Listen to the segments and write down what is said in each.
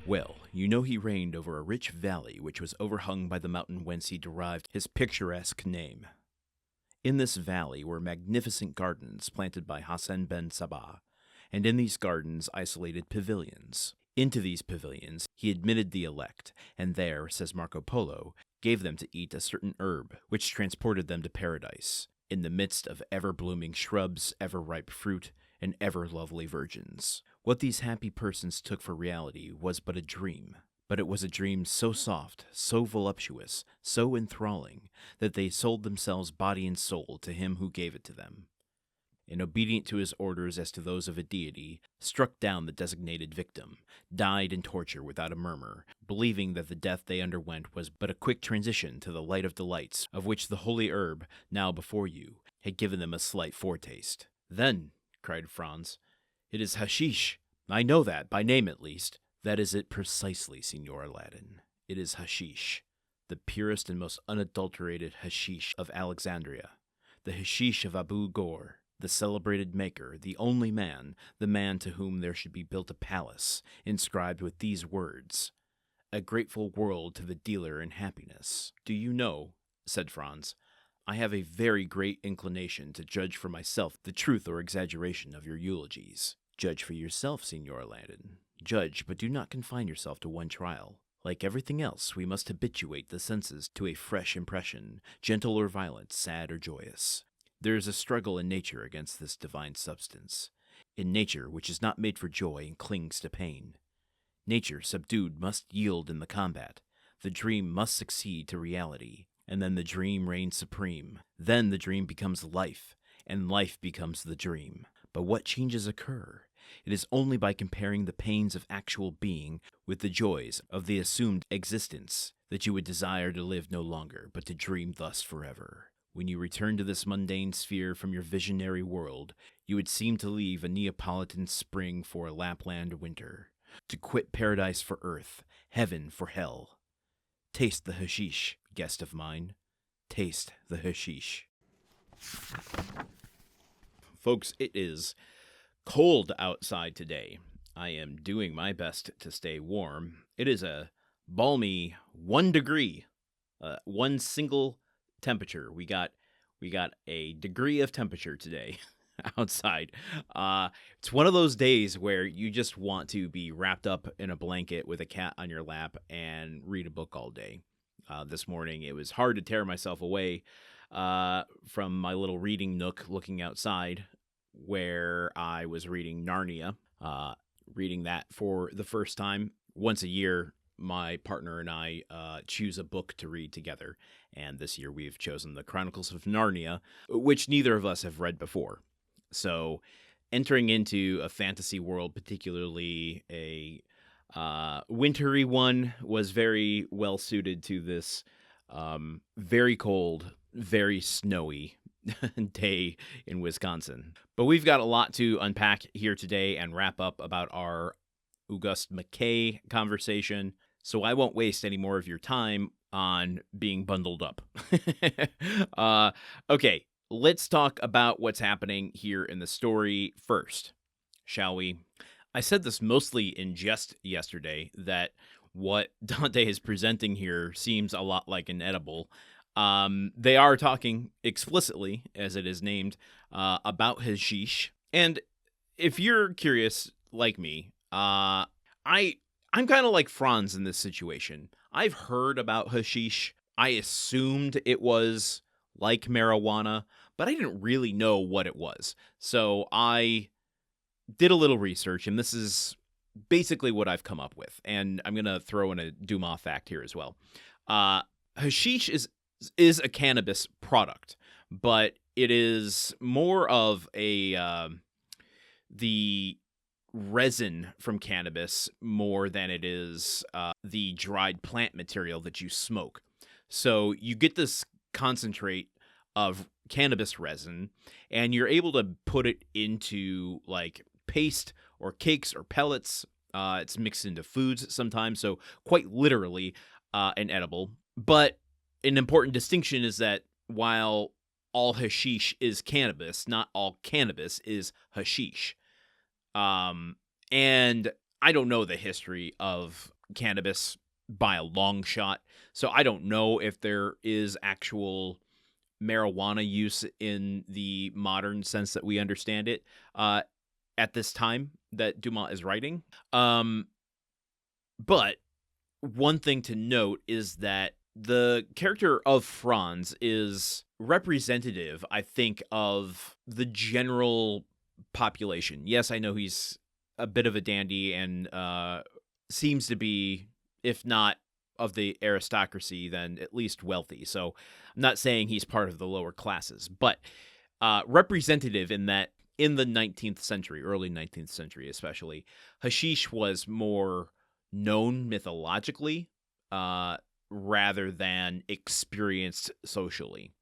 Well, you know he reigned over a rich valley which was overhung by the mountain whence he derived his picturesque name. In this valley were magnificent gardens planted by Hassen-ben-Sabah, and in these gardens isolated pavilions. Into these pavilions he admitted the elect, and there, says Marco Polo, gave them to eat a certain herb, which transported them to paradise, in the midst of ever-blooming shrubs, ever-ripe fruit, and ever-lovely virgins. What these happy persons took for reality was but a dream, but it was a dream so soft, so voluptuous, so enthralling, that they sold themselves body and soul to him who gave it to them, and obedient to his orders as to those of a deity, struck down the designated victim, died in torture without a murmur, believing that the death they underwent was but a quick transition to the light of delights, of which the holy herb, now before you, had given them a slight foretaste. "Then," cried Franz, "it is hashish. I know that, by name at least." "That is it precisely, Signor Aladdin. It is hashish, the purest and most unadulterated hashish of Alexandria, the hashish of Abu Ghor, the celebrated maker, the only man, the man to whom there should be built a palace, inscribed with these words, 'A grateful world to the dealer in happiness.' Do you know," said Franz, "I have a very great inclination to judge for myself the truth or exaggeration of your eulogies." "Judge for yourself, Signor Aladdin. Judge, but do not confine yourself to one trial. Like everything else, we must habituate the senses to a fresh impression, gentle or violent, sad or joyous. There is a struggle in nature against this divine substance, in nature which is not made for joy and clings to pain. Nature, subdued, must yield in the combat. The dream must succeed to reality, and then the dream reigns supreme. Then the dream becomes life, and life becomes the dream. But what changes occur? It is only by comparing the pains of actual being with the joys of the assumed existence that you would desire to live no longer, but to dream thus forever. When you return to this mundane sphere from your visionary world, you would seem to leave a Neapolitan spring for a Lapland winter, to quit paradise for earth, heaven for hell. Taste the hashish, guest of mine. Taste the hashish." Folks, it is cold outside today. I am doing my best to stay warm. It is a balmy 1 degree, one single temperature. We got a degree of temperature today outside. It's one of those days where you just want to be wrapped up in a blanket with a cat on your lap and read a book all day. This morning, it was hard to tear myself away from my little reading nook looking outside, where I was reading Narnia, reading that for the first time. Once a year, my partner and I choose a book to read together, and this year we've chosen the Chronicles of Narnia, which neither of us have read before. So entering into a fantasy world, particularly a wintry one, was very well suited to this very cold, very snowy day in Wisconsin. But we've got a lot to unpack here today and wrap up about our August McKay conversation, so I won't waste any more of your time on being bundled up. Okay, let's talk about what's happening here in the story first, shall we? I said this mostly in jest yesterday, that what Dante is presenting here seems a lot like an edible. They are talking explicitly, as it is named, about hashish. And if you're curious, like me, I'm kind of like Franz in this situation. I've heard about hashish. I assumed it was like marijuana, but I didn't really know what it was. So I did a little research, and this is basically what I've come up with. And I'm going to throw in a Dumas fact here as well. Hashish is a cannabis product, but it is more of the resin from cannabis more than it is the dried plant material that you smoke. So you get this concentrate of cannabis resin, and you're able to put it into like paste or cakes or pellets. It's mixed into foods sometimes, so quite literally an edible. But an important distinction is that while all hashish is cannabis, not all cannabis is hashish. And I don't know the history of cannabis by a long shot, so I don't know if there is actual marijuana use in the modern sense that we understand it at this time that Dumas is writing. But one thing to note is that the character of Franz is representative, I think, of the general population. Yes, I know he's a bit of a dandy and seems to be, if not of the aristocracy, then at least wealthy. So I'm not saying he's part of the lower classes, but representative in that in the 19th century, early 19th century especially, hashish was more known mythologically rather than experienced socially.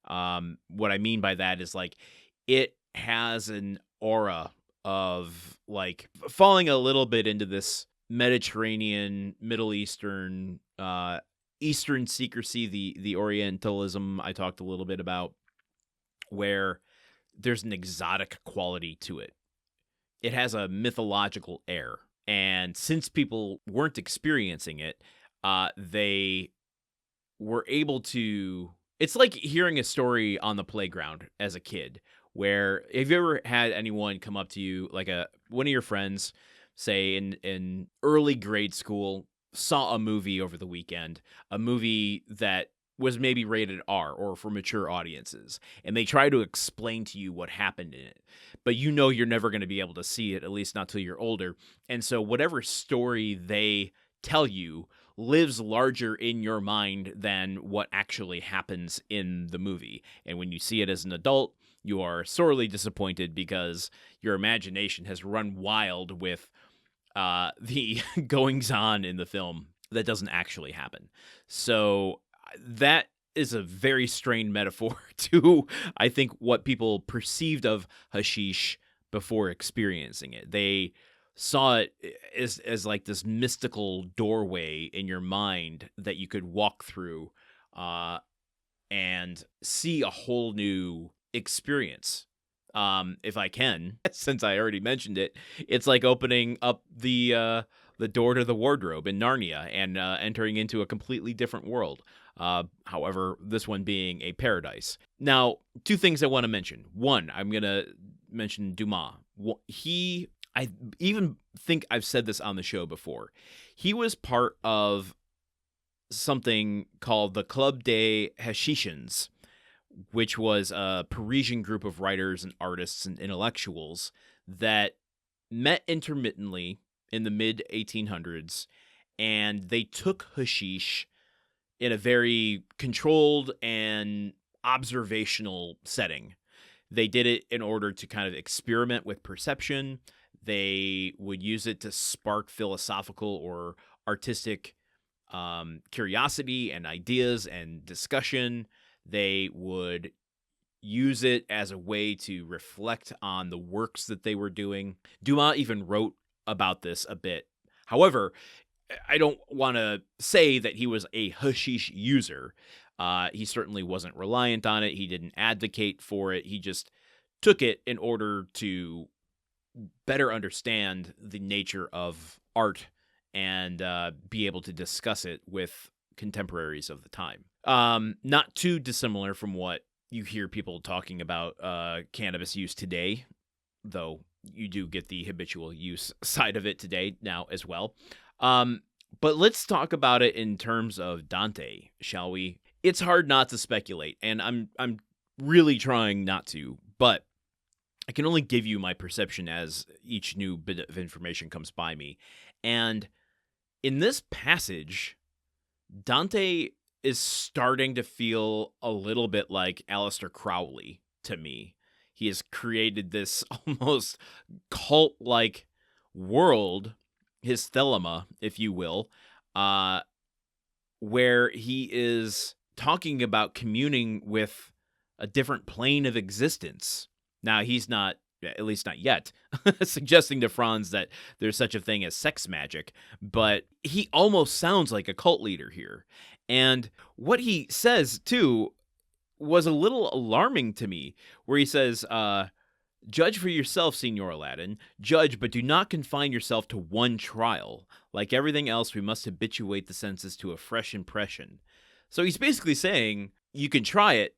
What I mean by that is like it has an aura of like falling a little bit into this Mediterranean, Middle Eastern, Eastern secrecy, the Orientalism I talked a little bit about, where there's an exotic quality to it. It has a mythological air. And since people weren't experiencing it, they were able to... It's like hearing a story on the playground as a kid, where have you ever had anyone come up to you, like one of your friends, say in early grade school, saw a movie over the weekend, a movie that was maybe rated R or for mature audiences, and they try to explain to you what happened in it, but you know you're never going to be able to see it, at least not till you're older, and so whatever story they tell you lives larger in your mind than what actually happens in the movie, and when you see it as an adult, you are sorely disappointed because your imagination has run wild with the goings-on in the film that doesn't actually happen. So that is a very strained metaphor to, I think, what people perceived of hashish before experiencing it. They saw it as like this mystical doorway in your mind that you could walk through and see a whole new experience. If I can, since I already mentioned it, it's like opening up the door to the wardrobe in Narnia and entering into a completely different world. However, this one being a paradise. Now, two things I want to mention. One, I'm going to mention Dumas. I even think I've said this on the show before. He was part of something called the Club des Hashishans, which was a Parisian group of writers and artists and intellectuals that met intermittently in the mid-1800s, and they took hashish in a very controlled and observational setting. They did it in order to kind of experiment with perception. They would use it to spark philosophical or artistic curiosity and ideas and discussion. They would use it as a way to reflect on the works that they were doing. Dumas even wrote about this a bit. However, I don't want to say that he was a hashish user. He certainly wasn't reliant on it. He didn't advocate for it. He just took it in order to better understand the nature of art and be able to discuss it with contemporaries of the time. Not too dissimilar from what you hear people talking about cannabis use today, though you do get the habitual use side of it today now as well. But let's talk about it in terms of Dante, shall we? It's hard not to speculate, and I'm really trying not to, but I can only give you my perception as each new bit of information comes by me. And in this passage, Dante is starting to feel a little bit like Aleister Crowley to me. He has created this almost cult-like world, his thelema, if you will, where he is talking about communing with a different plane of existence. Now, he's not, at least not yet, suggesting to Franz that there's such a thing as sex magic, but he almost sounds like a cult leader here. And what he says, too, was a little alarming to me, where he says, Judge for yourself, Signor Aladdin. Judge, but do not confine yourself to one trial. Like everything else, we must habituate the senses to a fresh impression. So he's basically saying, you can try it,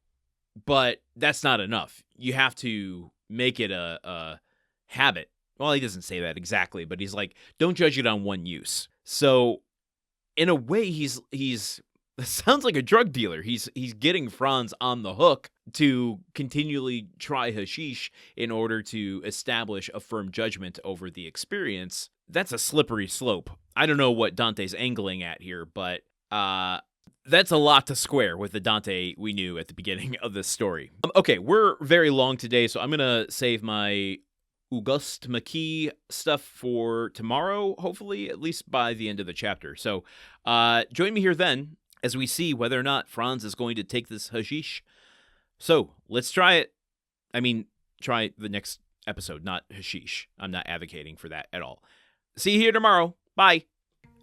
but that's not enough. You have to make it a habit. Well, he doesn't say that exactly, but he's like, don't judge it on one use. So, in a way, he's sounds like a drug dealer. He's getting Franz on the hook to continually try hashish in order to establish a firm judgment over the experience. That's a slippery slope. I don't know what Dante's angling at here, but that's a lot to square with the Dante we knew at the beginning of this story. Okay, we're very long today, so I'm going to save my Auguste Maquis stuff for tomorrow, hopefully, at least by the end of the chapter. So join me here then as we see whether or not Franz is going to take this hashish. So let's try it. I mean, try the next episode, not hashish. I'm not advocating for that at all. See you here tomorrow. Bye.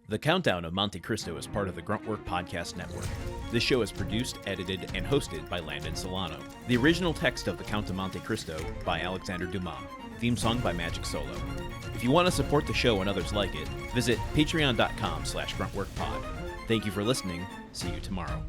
The Countdown of Monte Cristo is part of the Gruntwork Podcast Network. This show is produced, edited, and hosted by Landon Solano. The original text of The Count of Monte Cristo by Alexander Dumas. Theme song by Magic Solo. If you want to support the show and others like it, visit patreon.com/gruntworkpod. Thank you for listening. See you tomorrow.